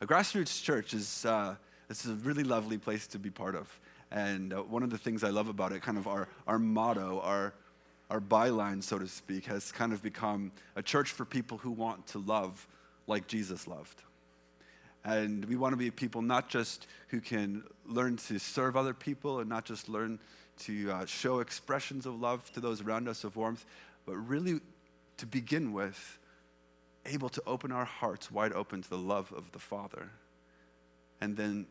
A grassroots church is a really lovely place to be part of. And one of the things I love about it, kind of our motto, our byline, so to speak, has kind of become a church for people who want to love like Jesus loved. And we want to be people not just who can learn to serve other people and not just learn to show expressions of love to those around us, of warmth, but really to begin with, able to open our hearts wide open to the love of the Father, and then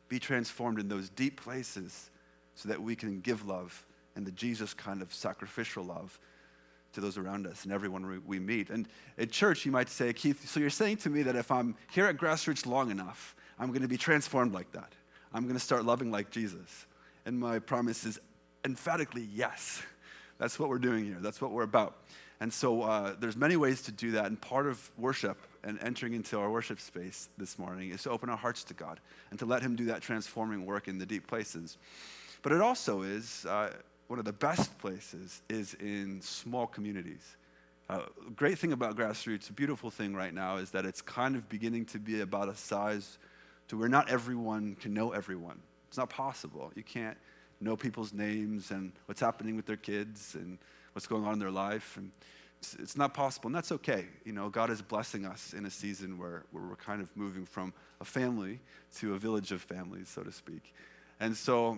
be transformed in those deep places so that we can give love and the Jesus kind of sacrificial love to those around us and everyone we meet. And at church, you might say, Keith, so you're saying to me that if I'm here at Grassroots long enough, I'm going to be transformed like that. I'm going to start loving like Jesus. And my promise is emphatically yes. That's what we're doing here. That's what we're about. And so there's many ways to do that. And part of worship and entering into our worship space this morning is to open our hearts to God and to let him do that transforming work in the deep places. But it also is, one of the best places is in small communities. Great thing about Grassroots, a beautiful thing right now, is that it's kind of beginning to be about a size to where not everyone can know everyone. It's not possible. You can't know people's names and what's happening with their kids and what's going on in their life. And it's not possible, and that's okay. You know, God is blessing us in a season where we're kind of moving from a family to a village of families, so to speak. And so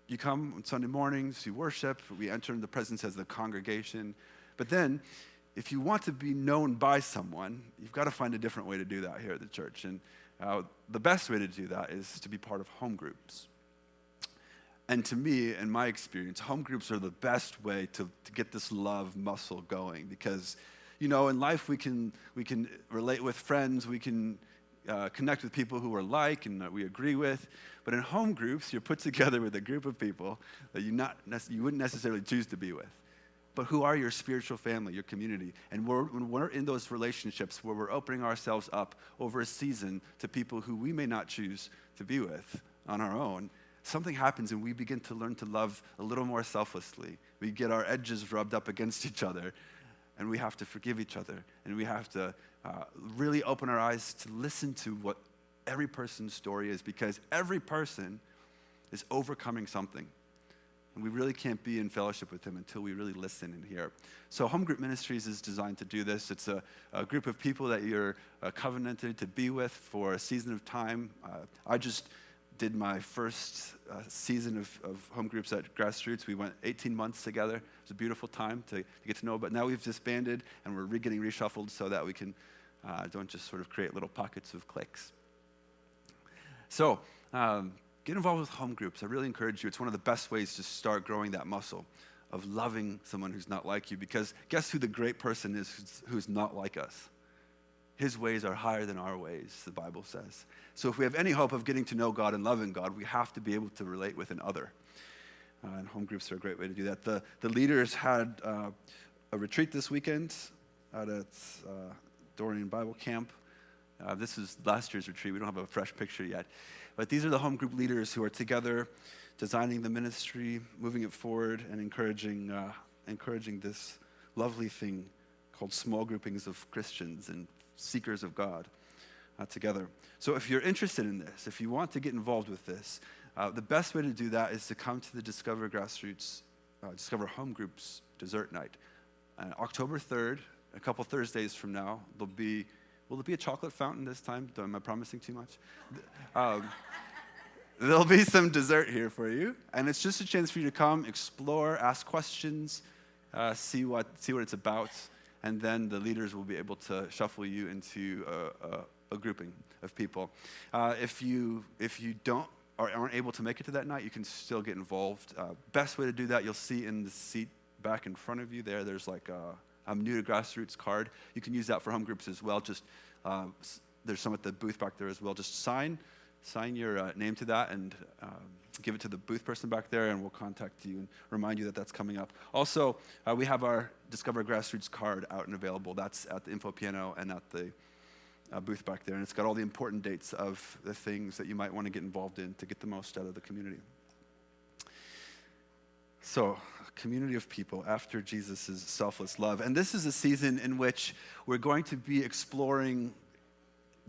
you come on Sunday mornings, you worship, we enter in the presence as the congregation. But then, if you want to be known by someone, you've got to find a different way to do that here at the church. And the best way to do that is to be part of home groups. And to me, in my experience, home groups are the best way to get this love muscle going, because, you know, in life we can relate with friends, we can connect with people who are like and that we agree with. But in home groups, you're put together with a group of people that you wouldn't necessarily choose to be with, but who are your spiritual family, your community. And when we're in those relationships where we're opening ourselves up over a season to people who we may not choose to be with on our own, something happens and we begin to learn to love a little more selflessly. We get our edges rubbed up against each other, and we have to forgive each other, and we have to really open our eyes to listen to what every person's story is, because every person is overcoming something. And we really can't be in fellowship with him until we really listen and hear. So Home Group Ministries is designed to do this. It's a group of people that you're covenanted to be with for a season of time. I just did my first season of home groups at Grassroots. We went 18 months together. It was a beautiful time to get to know. But now we've disbanded, and we're getting reshuffled so that we can don't just sort of create little pockets of cliques. So get involved with home groups. I really encourage you. It's one of the best ways to start growing that muscle of loving someone who's not like you. Because guess who the great person is who's not like us? His ways are higher than our ways, the Bible says. So if we have any hope of getting to know God and loving God, we have to be able to relate with an other. And home groups are a great way to do that. The leaders had a retreat this weekend out at Dorian Bible Camp. This is last year's retreat. We don't have a fresh picture yet. But these are the home group leaders who are together designing the ministry, moving it forward, and encouraging this lovely thing called small groupings of Christians and seekers of God together. So if you're interested in this, if you want to get involved with this, the best way to do that is to come to the Discover Home Groups Dessert Night. October 3rd, a couple Thursdays from now, will there be a chocolate fountain this time? Am I promising too much? There'll be some dessert here for you, and it's just a chance for you to come, explore, ask questions, see what it's about, and then the leaders will be able to shuffle you into a grouping of people. If you don't or aren't able to make it to that night, you can still get involved. Best way to do that, you'll see in the seat back in front of you there's like a I'm new to Grassroots card. You can use that for home groups as well. Just there's some at the booth back there as well. Just sign your name to that and give it to the booth person back there, and we'll contact you and remind you that that's coming up. Also, we have our Discover Grassroots card out and available. That's at the info piano and at the booth back there, and it's got all the important dates of the things that you might want to get involved in to get the most out of the community. So, a community of people after Jesus' selfless love. And this is a season in which we're going to be exploring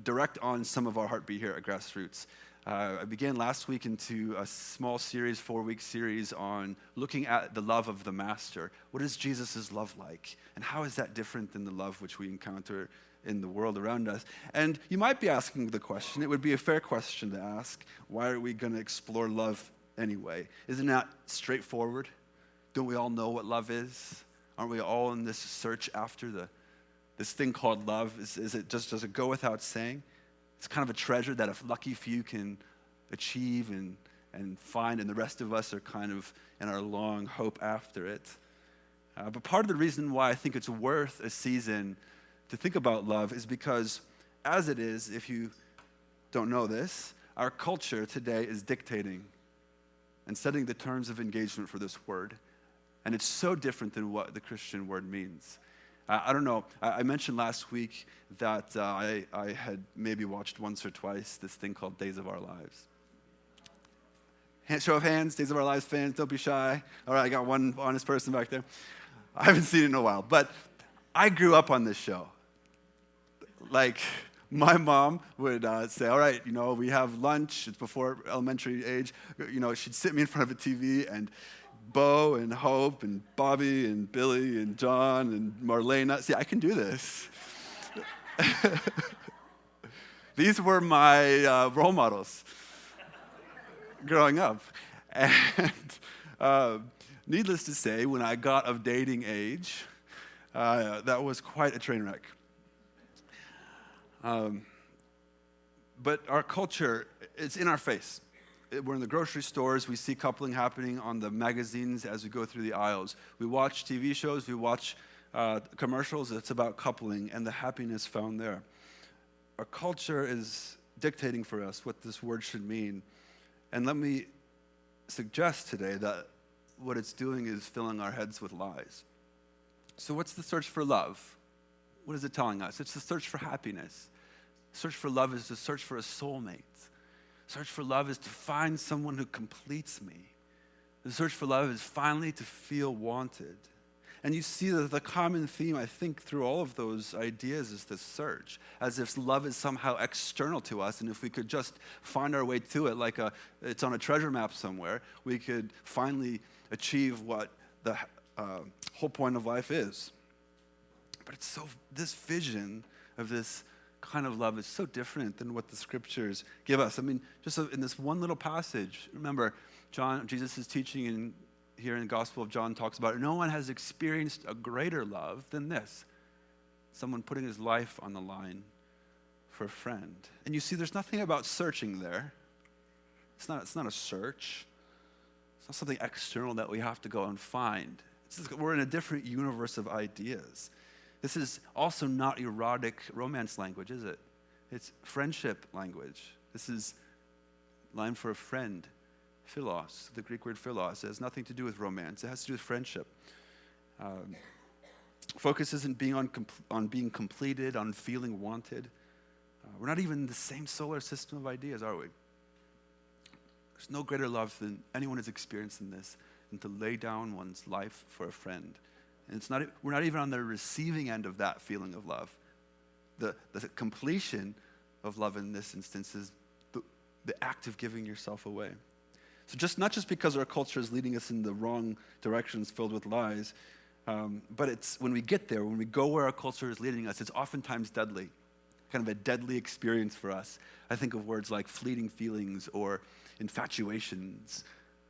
direct on some of our heartbeat here at Grassroots. I began last week into a small series, 4-week series on looking at the love of the Master. What is Jesus' love like? And how is that different than the love which we encounter in the world around us? And you might be asking the question, it would be a fair question to ask, why are we going to explore love anyway? Isn't that straightforward? Don't we all know what love is? Aren't we all in this search after this thing called love? Does it go without saying? It's kind of a treasure that a lucky few can achieve and find, and the rest of us are kind of in our long hope after it. But part of the reason why I think it's worth a season to think about love is because, as it is, if you don't know this, our culture today is dictating and setting the terms of engagement for this word. And it's so different than what the Christian word means. I don't know. I mentioned last week that I had maybe watched once or twice this thing called Days of Our Lives. Show of hands, Days of Our Lives fans, don't be shy. All right, I got one honest person back there. I haven't seen it in a while, but I grew up on this show. Like, my mom would say, all right, we have lunch. It's before elementary age. She'd sit me in front of a TV, and Bo and Hope and Bobby and Billy and John and Marlena. See, I can do this. These were my role models growing up. And needless to say, when I got of dating age, that was quite a train wreck. But our culture, it's in our face. We're in the grocery stores. We see coupling happening on the magazines as we go through the aisles. We watch TV shows. We watch commercials. It's about coupling and the happiness found there. Our culture is dictating for us what this word should mean. And let me suggest today that what it's doing is filling our heads with lies. So what's the search for love? What is it telling us? It's the search for happiness. Search for love is the search for a soulmate. Search for love is to find someone who completes me. The search for love is finally to feel wanted. And you see that the common theme, I think, through all of those ideas is this search, as if love is somehow external to us, and if we could just find our way to it like it's on a treasure map somewhere, we could finally achieve what the whole point of life is. But this vision of this kind of love is so different than what the scriptures give us. I mean, just in this one little passage, remember, Jesus is teaching here in the Gospel of John talks about it. No one has experienced a greater love than this. Someone putting his life on the line for a friend. And you see, there's nothing about searching there. It's not a search. It's not something external that we have to go and find. We're in a different universe of ideas. This is also not erotic romance language, is it? It's friendship language. This is line for a friend, philos, the Greek word philos. It has nothing to do with romance. It has to do with friendship. Focus isn't on being completed, on feeling wanted. We're not even in the same solar system of ideas, are we? There's no greater love than anyone has experienced in this than to lay down one's life for a friend. And we're not even on the receiving end of that feeling of love. The completion of love in this instance is the act of giving yourself away. So not just because our culture is leading us in the wrong directions filled with lies, but it's when we get there, when we go where our culture is leading us, it's oftentimes deadly, kind of a deadly experience for us. I think of words like fleeting feelings or infatuations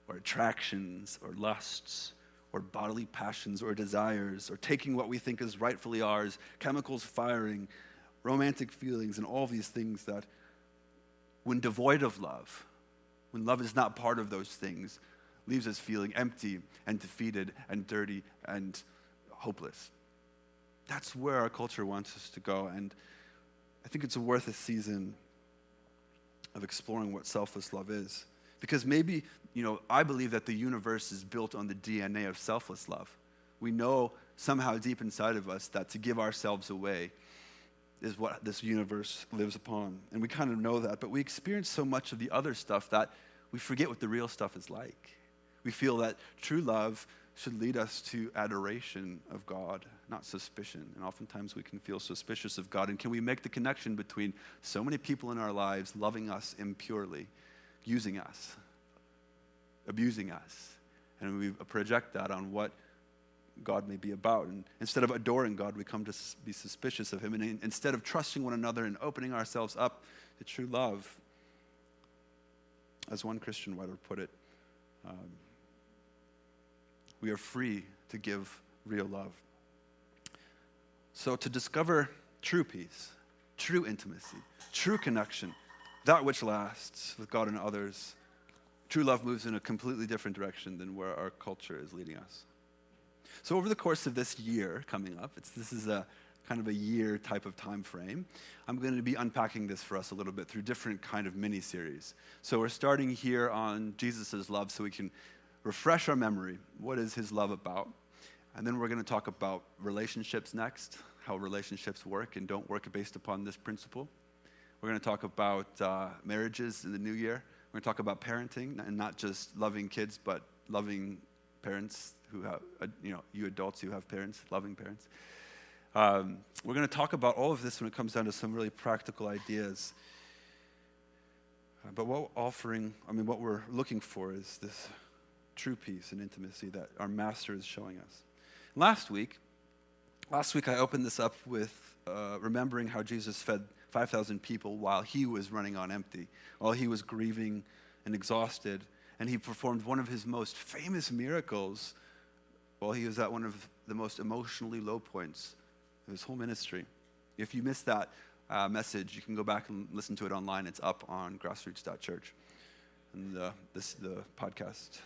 or attractions or lusts or bodily passions or desires, or taking what we think is rightfully ours, chemicals firing, romantic feelings, and all these things that, when devoid of love, when love is not part of those things, leaves us feeling empty and defeated and dirty and hopeless. That's where our culture wants us to go, and I think it's worth a season of exploring what selfless love is. Because maybe, I believe that the universe is built on the DNA of selfless love. We know somehow deep inside of us that to give ourselves away is what this universe lives upon. And we kind of know that, but we experience so much of the other stuff that we forget what the real stuff is like. We feel that true love should lead us to adoration of God, not suspicion. And oftentimes we can feel suspicious of God. And can we make the connection between so many people in our lives loving us impurely, using us, abusing us, and we project that on what God may be about. And instead of adoring God, we come to be suspicious of him. And instead of trusting one another and opening ourselves up to true love, as one Christian writer put it, we are free to give real love. So to discover true peace, true intimacy, true connection, that which lasts with God and others, true love moves in a completely different direction than where our culture is leading us. So over the course of this year coming up, this is a kind of a year type of time frame, I'm going to be unpacking this for us a little bit through different kind of mini-series. So we're starting here on Jesus' love so we can refresh our memory. What is his love about? And then we're going to talk about relationships next, how relationships work and don't work based upon this principle. We're going to talk about marriages in the new year. We're going to talk about parenting, and not just loving kids, but loving parents who have, you adults who have parents, loving parents. We're going to talk about all of this when it comes down to some really practical ideas. But what we're looking for is this true peace and intimacy that our Master is showing us. Last week I opened this up with remembering how Jesus fed 5,000 people while he was running on empty, while he was grieving and exhausted, and he performed one of his most famous miracles while he was at one of the most emotionally low points of his whole ministry. If you missed that message, you can go back and listen to it online. It's up on grassroots.church in the podcast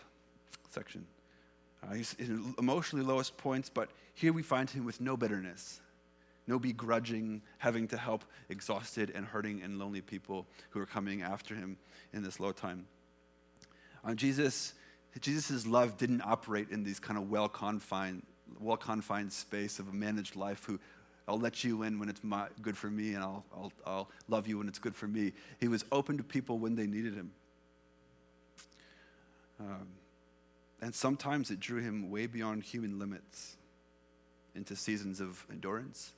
section. He's in emotionally lowest points, but here we find him with no bitterness, no begrudging, having to help exhausted and hurting and lonely people who are coming after him in this low time. Jesus' love didn't operate in these kind of well-confined space of a managed life who I'll let you in when it's good for me, and I'll love you when it's good for me. He was open to people when they needed him. And sometimes it drew him way beyond human limits into seasons of endurance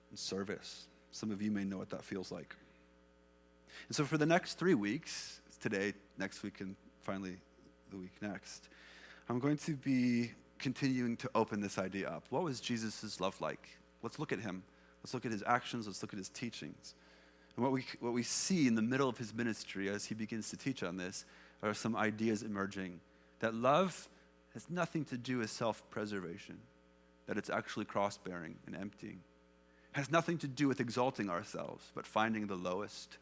and service. Some of you may know what that feels like. And so for the next 3 weeks, today, next week, and finally the week next, I'm going to be continuing to open this idea up. What was Jesus' love like? Let's look at him. Let's look at his actions. Let's look at his teachings. And what we see in the middle of his ministry as he begins to teach on this are some ideas emerging. That love has nothing to do with self-preservation, that it's actually cross-bearing and emptying. It has nothing to do with exalting ourselves, but finding the lowest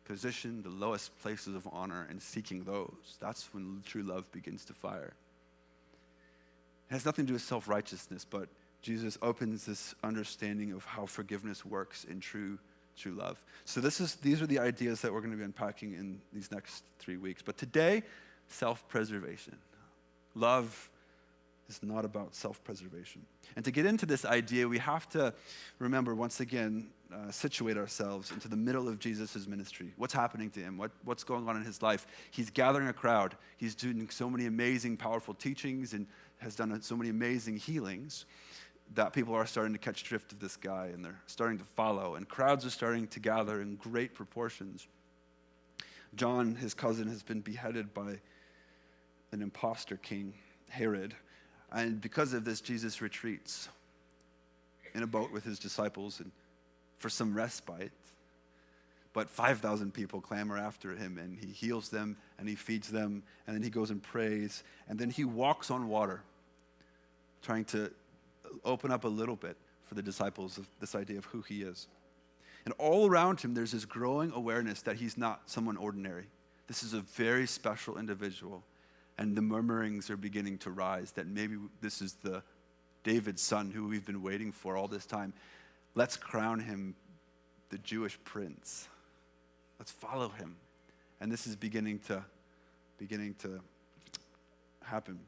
position, the lowest places of honor, and seeking those. That's when true love begins to fire. It has nothing to do with self-righteousness, but Jesus opens this understanding of how forgiveness works in true love. So these are the ideas that we're going to be unpacking in these next 3 weeks. But today, self-preservation. Love is not about self-preservation. And to get into this idea, we have to remember, once again, situate ourselves into the middle of Jesus' ministry. What's happening to him? What's going on in his life? He's gathering a crowd. He's doing so many amazing, powerful teachings and has done so many amazing healings that people are starting to catch drift of this guy, and they're starting to follow, and crowds are starting to gather in great proportions. John, his cousin, has been beheaded by an imposter king, Herod. And because of this, Jesus retreats in a boat with his disciples and for some respite. But 5,000 people clamor after him, and he heals them, and he feeds them, and then he goes and prays, and then he walks on water, trying to open up a little bit for the disciples of this idea of who he is. And all around him, there's this growing awareness that he's not someone ordinary. This is a very special individual. And the murmurings are beginning to rise that maybe this is the David's son who we've been waiting for all this time. Let's crown him the Jewish prince. Let's follow him. And this is beginning to happen.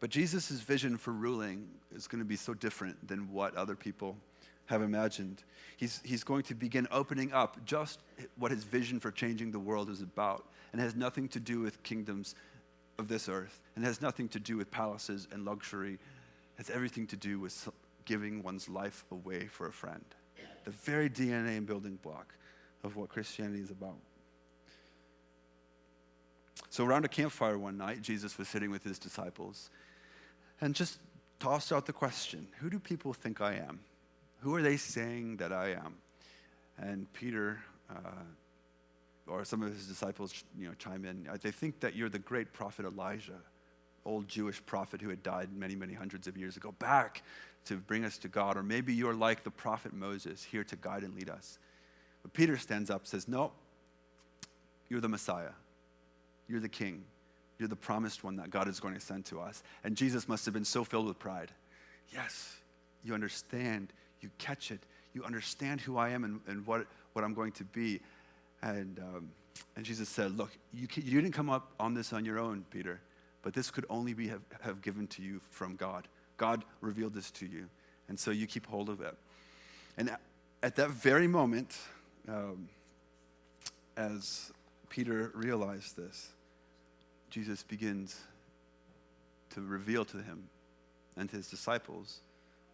But Jesus' vision for ruling is going to be so different than what other people have imagined. He's going to begin opening up just what his vision for changing the world is about, and has nothing to do with kingdoms of this earth, and has nothing to do with palaces and luxury. It has everything to do with giving one's life away for a friend. The very DNA and building block of what Christianity is about. So around a campfire one night, Jesus was sitting with his disciples and just tossed out the question, who do people think I am? Who are they saying that I am? And Peter, or some of his disciples, chime in. They think that you're the great prophet Elijah, old Jewish prophet who had died many, many hundreds of years ago, back to bring us to God. Or maybe you're like the prophet Moses, here to guide and lead us. But Peter stands up and says, no, you're the Messiah. You're the King. You're the promised one that God is going to send to us. And Jesus must have been so filled with pride. Yes, you understand. You catch it. You understand who I am and what I'm going to be. And Jesus said, look, you didn't come up on this on your own, Peter, but this could only be have given to you from God. God revealed this to you. And so you keep hold of it. And at that very moment, as Peter realized this, Jesus begins to reveal to him and to his disciples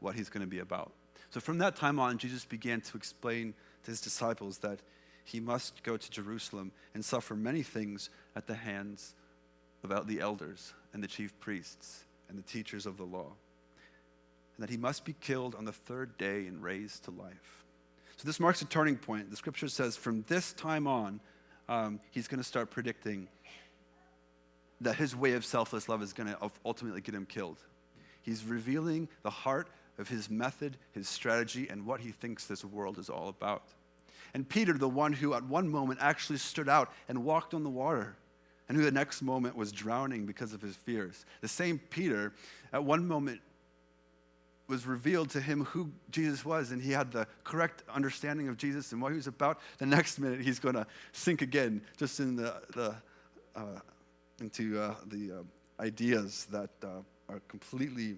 what he's going to be about. So from that time on, Jesus began to explain to his disciples that he must go to Jerusalem and suffer many things at the hands of the elders and the chief priests and the teachers of the law, and that he must be killed on the third day and raised to life. So this marks a turning point. The scripture says from this time on, he's going to start predicting that his way of selfless love is going to ultimately get him killed. He's revealing the heart of his method, his strategy, and what he thinks this world is all about. And Peter, the one who at one moment actually stood out and walked on the water, and who the next moment was drowning because of his fears. The same Peter, at one moment, was revealed to him who Jesus was, and he had the correct understanding of Jesus and what he was about. The next minute, he's going to sink again, just in into the ideas that are completely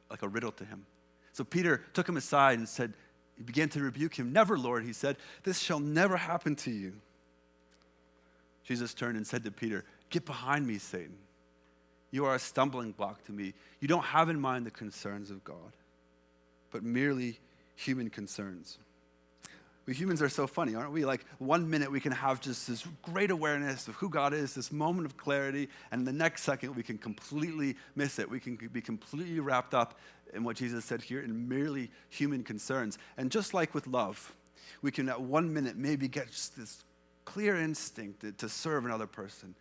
like a riddle to him. So Peter took him aside and said, he began to rebuke him. Never, Lord, he said, this shall never happen to you. Jesus turned and said to Peter, get behind me, Satan. You are a stumbling block to me. You don't have in mind the concerns of God, but merely human concerns. We humans are so funny, aren't we? Like 1 minute we can have just this great awareness of who God is, this moment of clarity, and the next second we can completely miss it. We can be completely wrapped up in what Jesus said here in merely human concerns. And just like with love, we can at 1 minute maybe get just this clear instinct to serve another person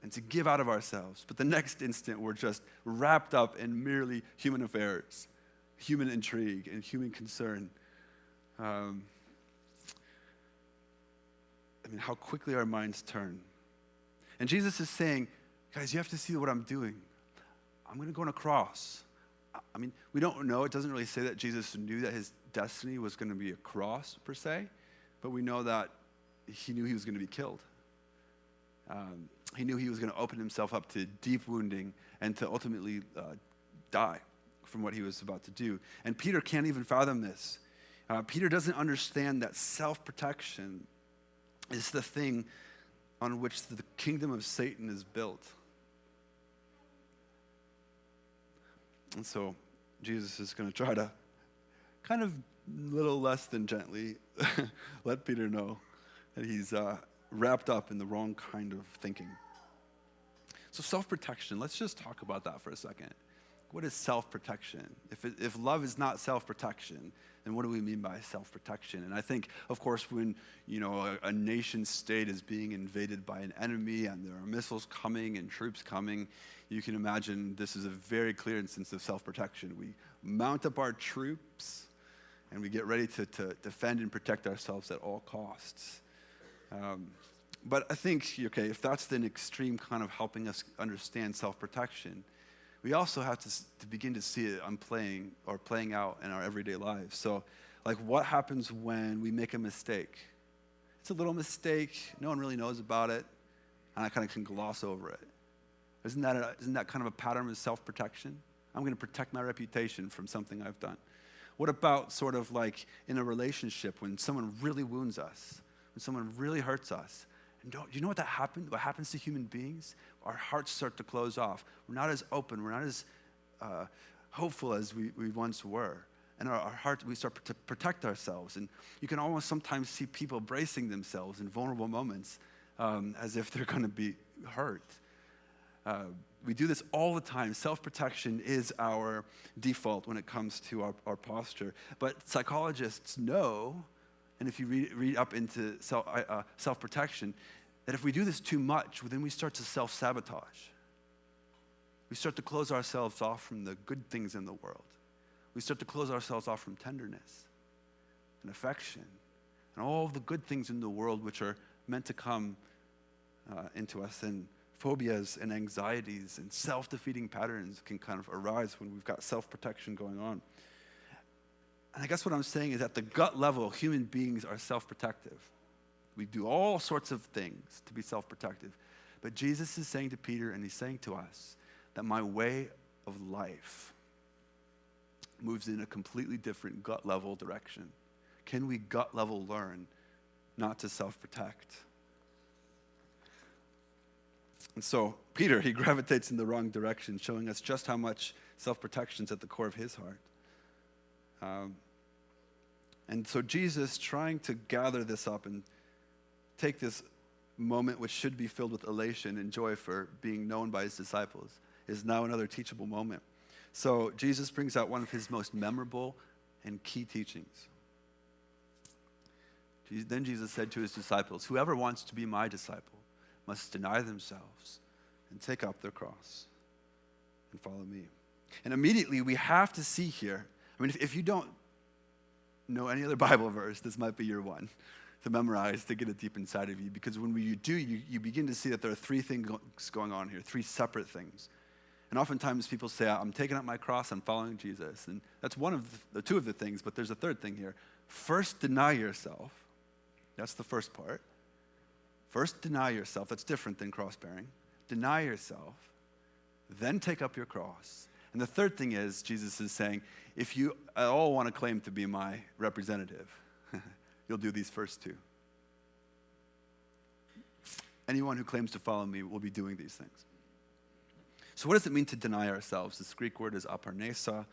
and to give out of ourselves. But the next instant we're just wrapped up in merely human affairs, human intrigue, and human concern. How quickly our minds turn. And Jesus is saying, guys, you have to see what I'm doing. I'm going to go on a cross. We don't know. It doesn't really say that Jesus knew that his destiny was going to be a cross, per se. But we know that he knew he was going to be killed. He knew he was going to open himself up to deep wounding and to ultimately die from what he was about to do. And Peter can't even fathom this. Peter doesn't understand that self-protection is the thing on which the kingdom of Satan is built. And so Jesus is going to try to kind of little less than gently let Peter know that he's wrapped up in the wrong kind of thinking. So self-protection, let's just talk about that for a second. What is self-protection? If love is not self-protection, then what do we mean by self-protection? And I think, of course, when a nation state is being invaded by an enemy and there are missiles coming and troops coming, you can imagine this is a very clear instance of self-protection. We mount up our troops and we get ready to defend and protect ourselves at all costs. But I think, if that's the extreme kind of helping us understand self-protection, we also have to begin to see it playing out in our everyday lives. So, like, what happens when we make a mistake? It's a little mistake. No one really knows about it, and I kind of can gloss over it. Isn't that kind of a pattern of self-protection? I'm going to protect my reputation from something I've done. What about sort of like in a relationship when someone really wounds us, when someone really hurts us, And you know what that happened? What happens to human beings? Our hearts start to close off. We're not as open. We're not as hopeful as we once were. And our heart, we start to protect ourselves. And you can almost sometimes see people bracing themselves in vulnerable moments as if they're going to be hurt. We do this all the time. Self-protection is our default when it comes to our posture. But psychologists know, and if you read up into self-protection, that if we do this too much, then we start to self-sabotage. We start to close ourselves off from the good things in the world. We start to close ourselves off from tenderness and affection and all of the good things in the world which are meant to come into us. And phobias and anxieties and self-defeating patterns can kind of arise when we've got self-protection going on. And I guess what I'm saying is at the gut level, human beings are self-protective. We do all sorts of things to be self-protective. But Jesus is saying to Peter, and he's saying to us, that my way of life moves in a completely different gut level direction. Can we gut level learn not to self-protect? And so Peter, he gravitates in the wrong direction, showing us just how much self-protection is at the core of his heart. And so Jesus, trying to gather this up and take this moment which should be filled with elation and joy for being known by his disciples, is now another teachable moment. So Jesus brings out one of his most memorable and key teachings. Then Jesus said to his disciples, "Whoever wants to be my disciple must deny themselves and take up their cross and follow me." And immediately we have to see here, I mean, if you don't know any other Bible verse, this might be your one to memorize, to get it deep inside of you. Because when you do, you begin to see that there are three things going on here, three separate things. And oftentimes people say, I'm taking up my cross, I'm following Jesus. And that's one of the two of the things, but there's a third thing here. First, deny yourself. That's the first part. First, deny yourself. That's different than cross-bearing. Deny yourself, then take up your cross. And the third thing is, Jesus is saying, if you at all want to claim to be my representative, you'll do these first two. Anyone who claims to follow me will be doing these things. So what does it mean to deny ourselves? This Greek word is aparneisa.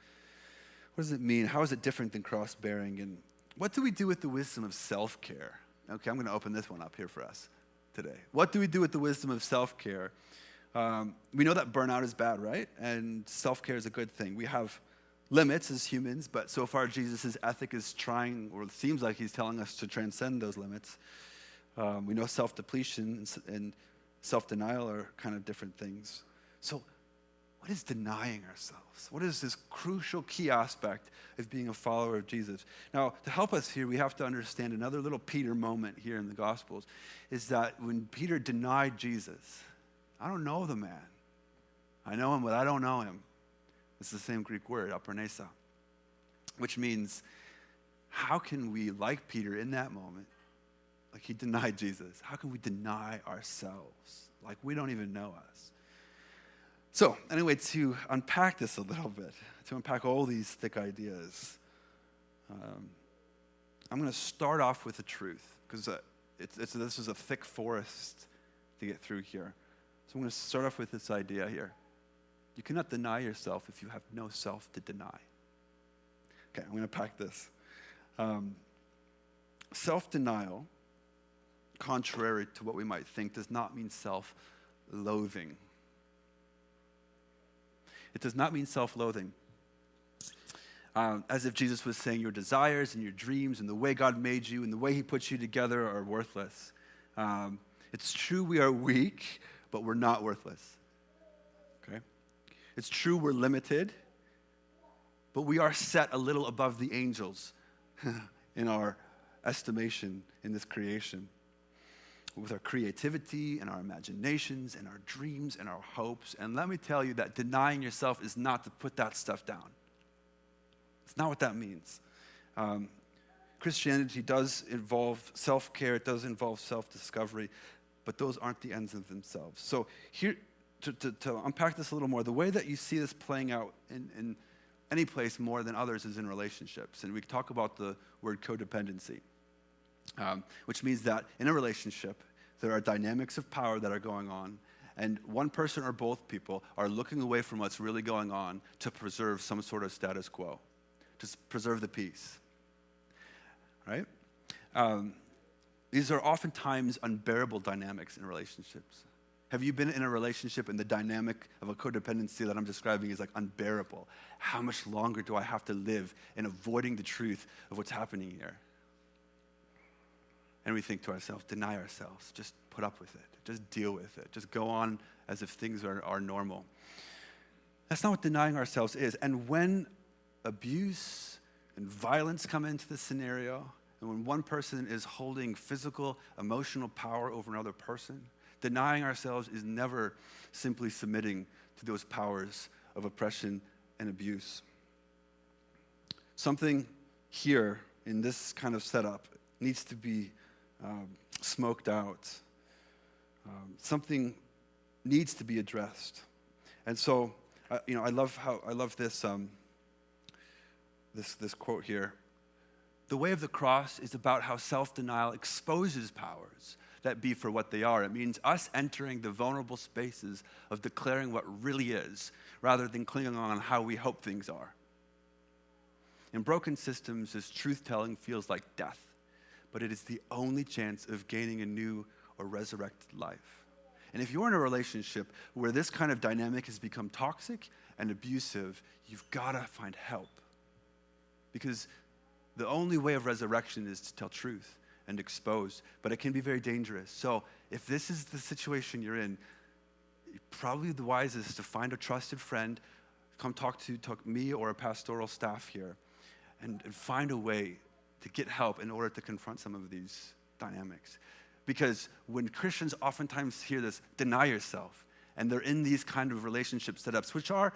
What does it mean? How is it different than cross-bearing? And what do we do with the wisdom of self-care? Okay, I'm going to open this one up here for us today. What do we do with the wisdom of self-care? We know that burnout is bad, right? And self-care is a good thing. We have limits as humans, but so far Jesus' ethic is trying, or it seems like he's telling us to transcend those limits. We know self-depletion and self-denial are kind of different things. So what is denying ourselves? What is this crucial key aspect of being a follower of Jesus? Now, to help us here, we have to understand another little Peter moment here in the Gospels, is that when Peter denied Jesus, I don't know the man. I know him, but I don't know him. It's the same Greek word, aparneisa, which means, how can we, like Peter in that moment, like he denied Jesus, how can we deny ourselves? Like we don't even know us. So, anyway, to unpack this a little bit, to unpack all these thick ideas, I'm going to start off with the truth, because this is a thick forest to get through here. So I'm going to start off with this idea here. You cannot deny yourself if you have no self to deny. Okay, I'm going to pack this. Self-denial, contrary to what we might think, does not mean self-loathing. It does not mean self-loathing. As if Jesus was saying your desires and your dreams and the way God made you and the way he puts you together are worthless. It's true we are weak, but we're not worthless. Okay? It's true we're limited, but we are set a little above the angels in our estimation in this creation. With our creativity and our imaginations and our dreams and our hopes. And let me tell you that denying yourself is not to put that stuff down. It's not what that means. Christianity does involve self-care, it does involve self-discovery, but those aren't the ends of themselves. So here, to unpack this a little more, the way that you see this playing out in any place more than others is in relationships. And we talk about the word codependency. Which means that in a relationship, There are dynamics of power that are going on, and one person or both people are looking away from what's really going on to preserve some sort of status quo, to preserve the peace, right? These are oftentimes unbearable dynamics in relationships. Have you been in a relationship and the dynamic of a codependency that I'm describing is like unbearable? How much longer do I have to live in avoiding the truth of what's happening here? And we think to ourselves, deny ourselves, just put up with it, just deal with it, just go on as if things are normal. That's not what denying ourselves is. And when abuse and violence come into the scenario, and when one person is holding physical, emotional power over another person, denying ourselves is never simply submitting to those powers of oppression and abuse. Something here in this kind of setup needs to be smoked out. Something needs to be addressed. And so, I love this this quote here. The way of the cross is about how self-denial exposes powers that be for what they are. It means us entering the vulnerable spaces of declaring what really is, rather than clinging on how we hope things are. In broken systems, this truth-telling feels like death, but it is the only chance of gaining a new or resurrected life. And if you're in a relationship where this kind of dynamic has become toxic and abusive, you've got to find help. Because the only way of resurrection is to tell truth and expose, but it can be very dangerous. So if this is the situation you're in, probably the wisest is to find a trusted friend, come talk to me or a pastoral staff here, and find a way to get help in order to confront some of these dynamics. Because when Christians oftentimes hear this, deny yourself, and they're in these kind of relationship setups, which are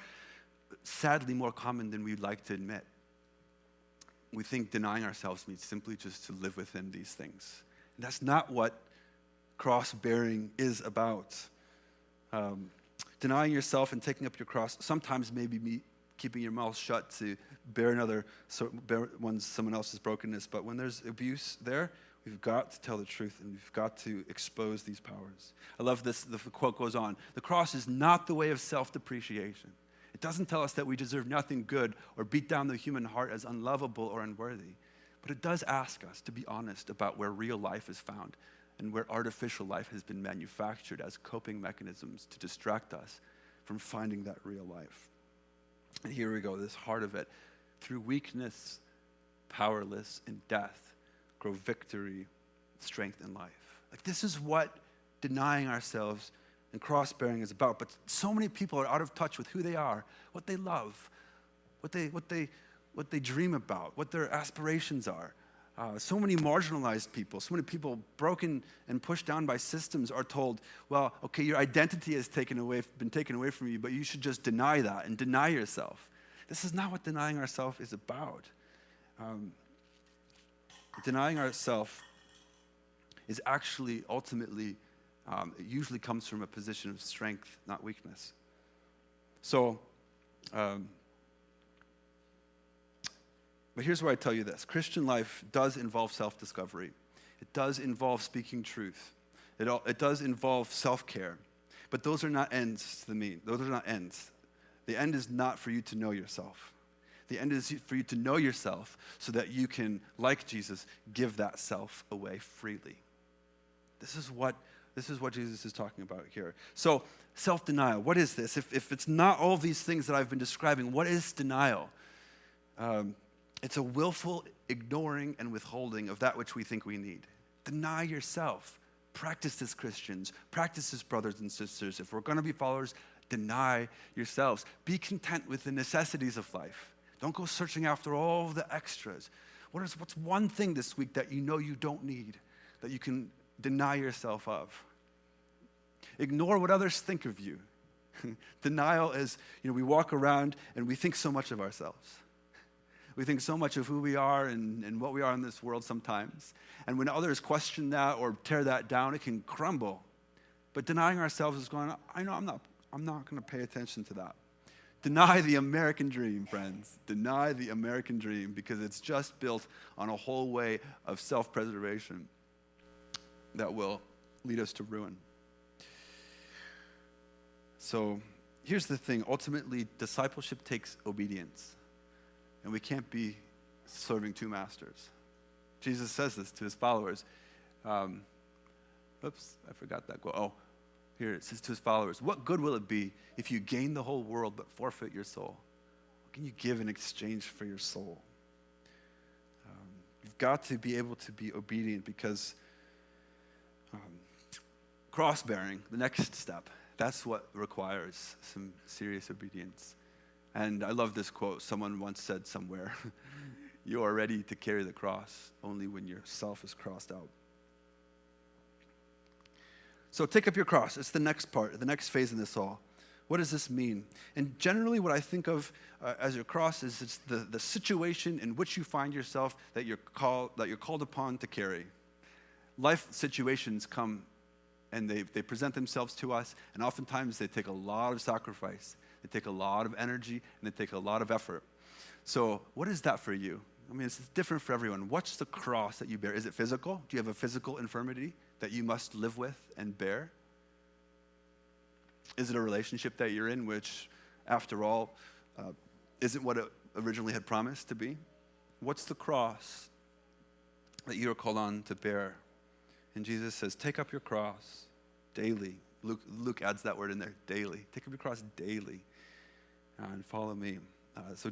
sadly more common than we'd like to admit, we think denying ourselves means simply just to live within these things. And that's not what cross-bearing is about. Denying yourself and taking up your cross sometimes maybe keeping your mouth shut to bear someone else's brokenness. But when there's abuse there, we've got to tell the truth and we've got to expose these powers. I love this. The quote goes on. The cross is not the way of self-depreciation. It doesn't tell us that we deserve nothing good or beat down the human heart as unlovable or unworthy. But it does ask us to be honest about where real life is found and where artificial life has been manufactured as coping mechanisms to distract us from finding that real life. And here we go, this heart of it. Through weakness, powerless, and death, grow victory, strength, and life. Like this is what denying ourselves and cross-bearing is about. But so many people are out of touch with who they are, what they love, what they dream about, what their aspirations are. So many marginalized people, so many people broken and pushed down by systems are told, well, okay, your identity has been taken away from you, but you should just deny that and deny yourself. This is not what denying ourselves is about. Denying ourselves is actually ultimately, it usually comes from a position of strength, not weakness. So, but here's where I tell you this. Christian life does involve self-discovery. It does involve speaking truth. It does involve self-care. But those are not ends to me. Those are not ends. The end is not for you to know yourself. The end is for you to know yourself so that you can, like Jesus, give that self away freely. This is what Jesus is talking about here. So, self-denial, what is this? If it's not all these things that I've been describing, what is denial? It's a willful ignoring and withholding of that which we think we need. Deny yourself. Practice as Christians. Practice as brothers and sisters. If we're going to be followers, deny yourselves. Be content with the necessities of life. Don't go searching after all the extras. What's one thing this week that you know you don't need, that you can deny yourself of? Ignore what others think of you. Denial is, we walk around and we think so much of ourselves. We think so much of who we are and what we are in this world sometimes. And when others question that or tear that down, it can crumble. But denying ourselves is going, I know I'm not going to pay attention to that. Deny the American dream, friends. Deny the American dream because it's just built on a whole way of self-preservation that will lead us to ruin. So here's the thing. Ultimately, discipleship takes obedience. And we can't be serving two masters. Jesus says this to his followers. Oops, I forgot that quote. Oh, here it says to his followers, what good will it be if you gain the whole world but forfeit your soul? What can you give in exchange for your soul? You've got to be able to be obedient because cross-bearing, the next step, that's what requires some serious obedience. And I love this quote. Someone once said somewhere, you are ready to carry the cross only when your self is crossed out. So take up your cross. It's the next part, the next phase in this all. What does this mean? And generally what I think of as your cross is it's the situation in which you find yourself that you're called upon to carry. Life situations come and they present themselves to us, and oftentimes they take a lot of sacrifice. They take a lot of energy, and they take a lot of effort. So what is that for you? I mean, it's different for everyone. What's the cross that you bear? Is it physical? Do you have a physical infirmity that you must live with and bear? Is it a relationship that you're in, which, after all, isn't what it originally had promised to be? What's the cross that you are called on to bear? And Jesus says, take up your cross daily. Luke adds that word in there, daily. Take up your cross daily and follow me. So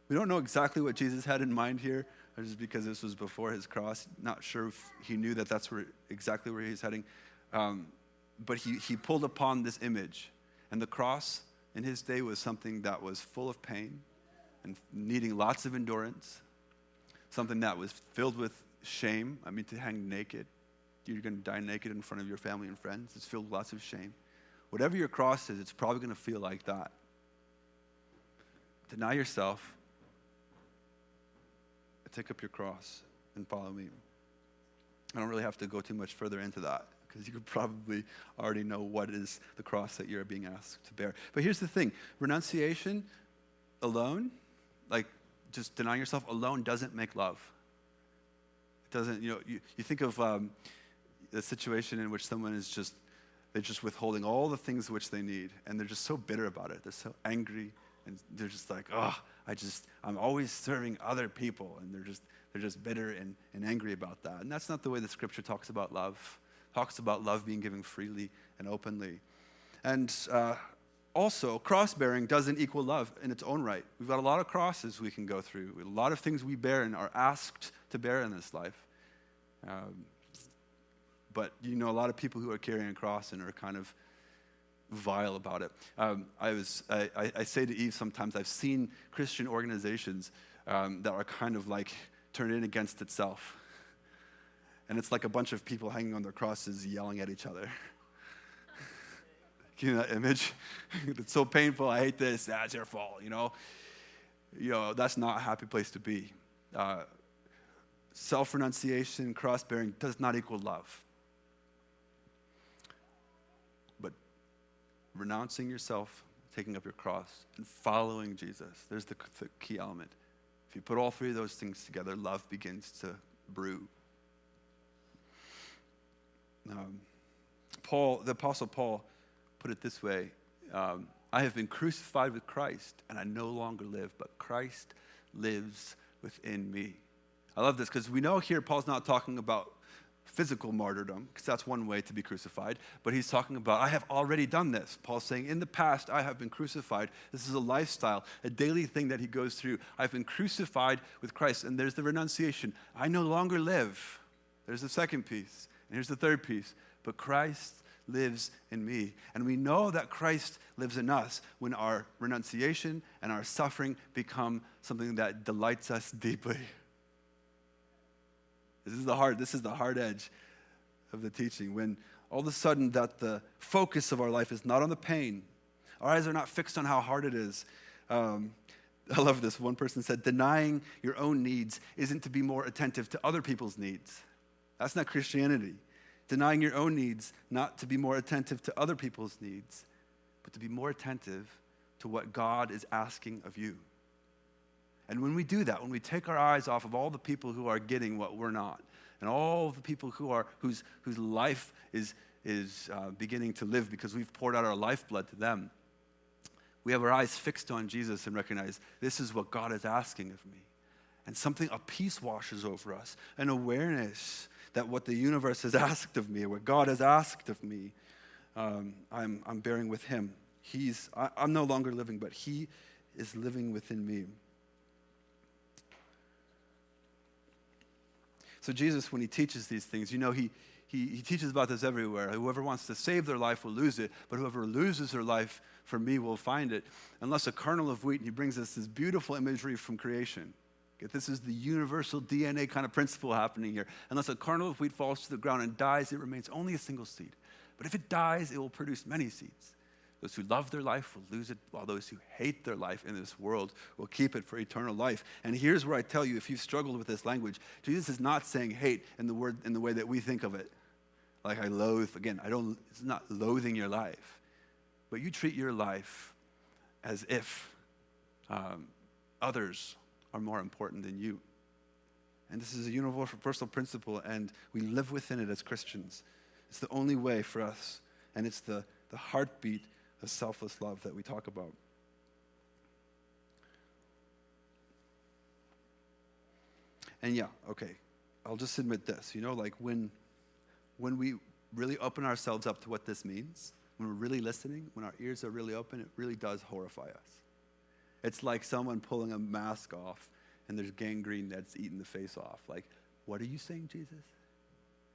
we don't know exactly what Jesus had in mind here, just because this was before his cross. Not sure if he knew that that's exactly where he's heading. But he pulled upon this image. And the cross in his day was something that was full of pain and needing lots of endurance. Something that was filled with shame. I mean, to hang naked. You're going to die naked in front of your family and friends. It's filled with lots of shame. Whatever your cross is, it's probably going to feel like that. Deny yourself. Take up your cross and follow me. I don't really have to go too much further into that because you could probably already know what is the cross that you're being asked to bear. But here's the thing. Renunciation alone, like just denying yourself alone, doesn't make love. It doesn't, you think of a situation in which someone is they're just withholding all the things which they need, and they're just so bitter about it. They're so angry, and they're just like, I'm always serving other people, and they're just bitter and angry about that. And that's not the way the scripture talks about love. It talks about love being given freely and openly. And also, cross-bearing doesn't equal love in its own right. We've got a lot of crosses we can go through. A lot of things we bear and are asked to bear in this life. But a lot of people who are carrying a cross and are kind of vile about it. I say to Eve sometimes, I've seen Christian organizations that are kind of like turned in against itself. And it's like a bunch of people hanging on their crosses yelling at each other. You know that image? It's so painful. I hate this. That's your fault. That's not a happy place to be. Self-renunciation, cross-bearing does not equal love. But renouncing yourself, taking up your cross, and following Jesus, there's the key element. If you put all three of those things together, love begins to brew. The Apostle Paul put it this way, I have been crucified with Christ, and I no longer live, but Christ lives within me. I love this because we know here Paul's not talking about physical martyrdom, because that's one way to be crucified, but he's talking about, I have already done this. Paul's saying, in the past, I have been crucified. This is a lifestyle, a daily thing that he goes through. I've been crucified with Christ, and there's the renunciation. I no longer live. There's the second piece, and here's the third piece, but Christ lives in me. And we know that Christ lives in us when our renunciation and our suffering become something that delights us deeply. This is the hard edge of the teaching. When all of a sudden that the focus of our life is not on the pain. Our eyes are not fixed on how hard it is. I love this. One person said, denying your own needs isn't to be more attentive to other people's needs. That's not Christianity. Denying your own needs, not to be more attentive to other people's needs, but to be more attentive to what God is asking of you. And when we do that, when we take our eyes off of all the people who are getting what we're not, and all the people whose life is beginning to live because we've poured out our lifeblood to them. We have our eyes fixed on Jesus and recognize this is what God is asking of me. And a peace washes over us, an awareness that what the universe has asked of me, or what God has asked of me, I'm bearing with him. I'm no longer living, but he is living within me. So Jesus, when he teaches these things, he teaches about this everywhere. Whoever wants to save their life will lose it, but whoever loses their life for me will find it. Unless a kernel of wheat, and he brings us this beautiful imagery from creation. This is the universal DNA kind of principle happening here. Unless a kernel of wheat falls to the ground and dies, it remains only a single seed. But if it dies, it will produce many seeds. Those who love their life will lose it, while those who hate their life in this world will keep it for eternal life. And here's where I tell you, if you've struggled with this language, Jesus is not saying hate in the way that we think of it. Like I loathe, again, it's not loathing your life, but you treat your life as if others are more important than you. And this is a universal principle, and we live within it as Christians. It's the only way for us, and it's the heartbeat of selfless love that we talk about. And yeah, okay, I'll just admit this, like when we really open ourselves up to what this means, when we're really listening, when our ears are really open, it really does horrify us. It's like someone pulling a mask off and there's gangrene that's eating the face off. Like, what are you saying, Jesus?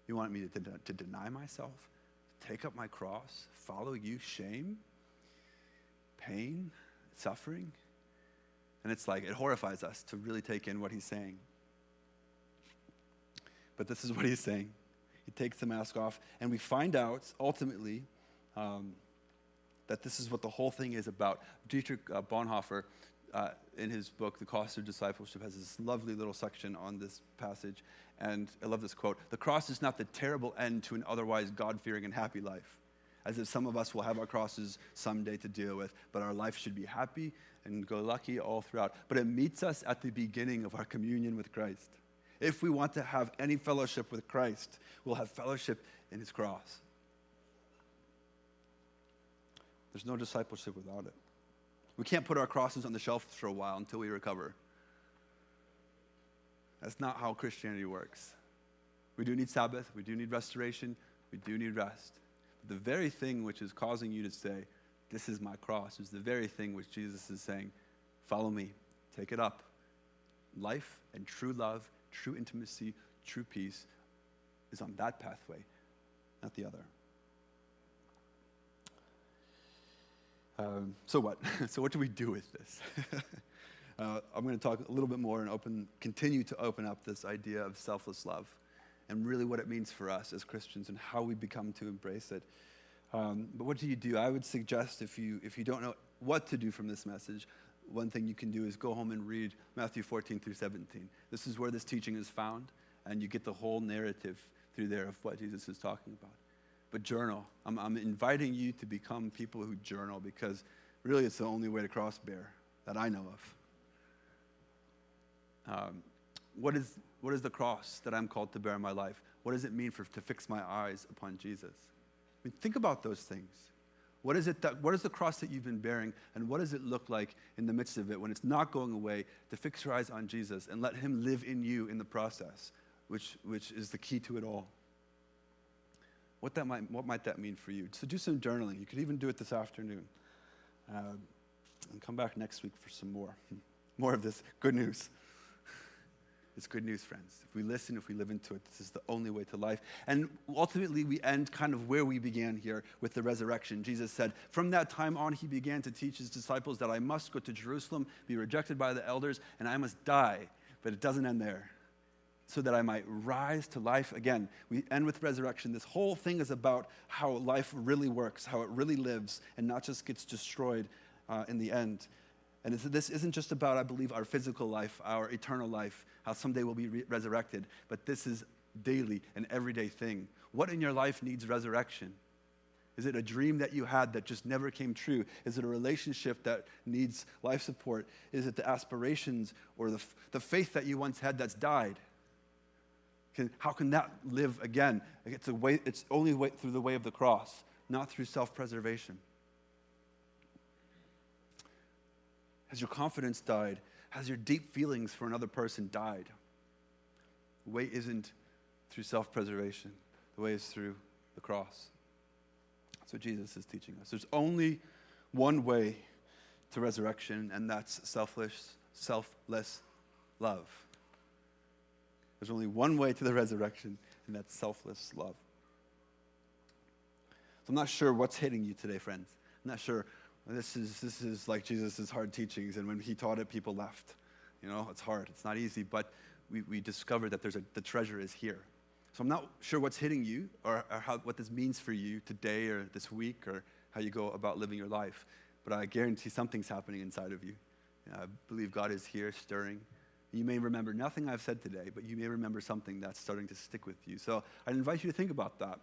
You want me to deny myself, take up my cross, follow you, shame, pain, suffering? And it's like, it horrifies us to really take in what he's saying. But this is what he's saying. He takes the mask off, and we find out, ultimately, that this is what the whole thing is about. Dietrich Bonhoeffer, in his book, The Cost of Discipleship, has this lovely little section on this passage, and I love this quote: "The cross is not the terrible end to an otherwise God-fearing and happy life, as if some of us will have our crosses someday to deal with, but our life should be happy and go lucky all throughout. But it meets us at the beginning of our communion with Christ. If we want to have any fellowship with Christ, we'll have fellowship in his cross." There's no discipleship without it. We can't put our crosses on the shelf for a while until we recover. That's not how Christianity works. We do need Sabbath, we do need restoration, we do need rest. But the very thing which is causing you to say, "This is my cross," is the very thing which Jesus is saying, "Follow me, take it up." Life and true love, true intimacy, true peace is on that pathway, not the other. So what? So what do we do with this? I'm going to talk a little bit more and continue to open up this idea of selfless love and really what it means for us as Christians and how we become to embrace it. But what do you do? I would suggest if you don't know what to do from this message, one thing you can do is go home and read Matthew 14 through 17. This is where this teaching is found, and you get the whole narrative through there of what Jesus is talking about. But journal. I'm inviting you to become people who journal, because really it's the only way to cross bear that I know of. What is the cross that I'm called to bear in my life? What does it mean to fix my eyes upon Jesus? I mean, think about those things. What is the cross that you've been bearing, and what does it look like in the midst of it when it's not going away, to fix your eyes on Jesus and let him live in you in the process, which is the key to it all? What might that mean for you? So do some journaling. You could even do it this afternoon. And come back next week for some more of this good news. It's good news, friends. If we listen, if we live into it, this is the only way to life. And ultimately, we end kind of where we began here with the resurrection. Jesus said, from that time on, he began to teach his disciples that I must go to Jerusalem, be rejected by the elders, and I must die. But it doesn't end there. So that I might rise to life again. We end with resurrection. This whole thing is about how life really works, how it really lives, and not just gets destroyed in the end. And this isn't just about, I believe, our physical life, our eternal life, how someday we'll be resurrected, but this is daily, an everyday thing. What in your life needs resurrection? Is it a dream that you had that just never came true? Is it a relationship that needs life support? Is it the aspirations or the faith that you once had that's died? How can that live again? It's only way, through the way of the cross, not through self-preservation. Has your confidence died? Has your deep feelings for another person died? The way isn't through self-preservation. The way is through the cross. That's what Jesus is teaching us. There's only one way to resurrection, and that's selfless love. There's only one way to the resurrection, and that's selfless love. So I'm not sure what's hitting you today, friends. I'm not sure. This is like Jesus' hard teachings, and when he taught it, people left. It's hard. It's not easy, but we discovered that the treasure is here. So I'm not sure what's hitting you or what this means for you today or this week or how you go about living your life, but I guarantee something's happening inside of you. I believe God is here stirring. You may remember nothing I've said today, but you may remember something that's starting to stick with you. So I invite you to think about that.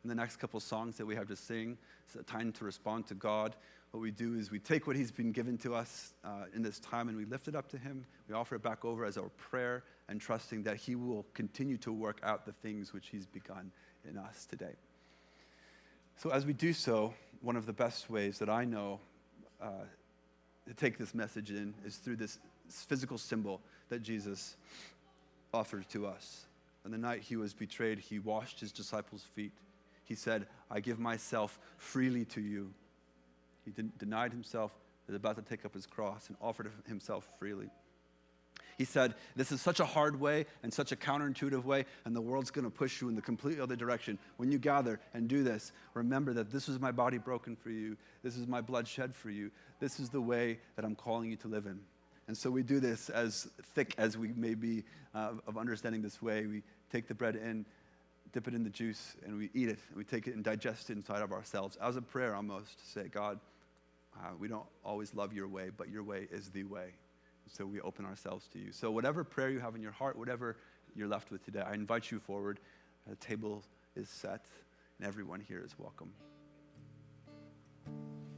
In the next couple songs that we have to sing, it's a time to respond to God. What we do is we take what he's been given to us in this time and we lift it up to him. We offer it back over as our prayer and trusting that he will continue to work out the things which he's begun in us today. So as we do so, one of the best ways that I know to take this message in is through this physical symbol that Jesus offered to us. On the night he was betrayed, he washed his disciples' feet. He said, I give myself freely to you. He denied himself, was about to take up his cross, and offered himself freely. He said, this is such a hard way and such a counterintuitive way, and the world's going to push you in the complete other direction. When you gather and do this, remember that this is my body broken for you. This is my blood shed for you. This is the way that I'm calling you to live in. And so we do this as thick as we may be of understanding this way. We take the bread in, dip it in the juice, and we eat it. And we take it and digest it inside of ourselves as a prayer almost to say, God, we don't always love your way, but your way is the way. So we open ourselves to you. So whatever prayer you have in your heart, whatever you're left with today, I invite you forward. The table is set, and everyone here is welcome.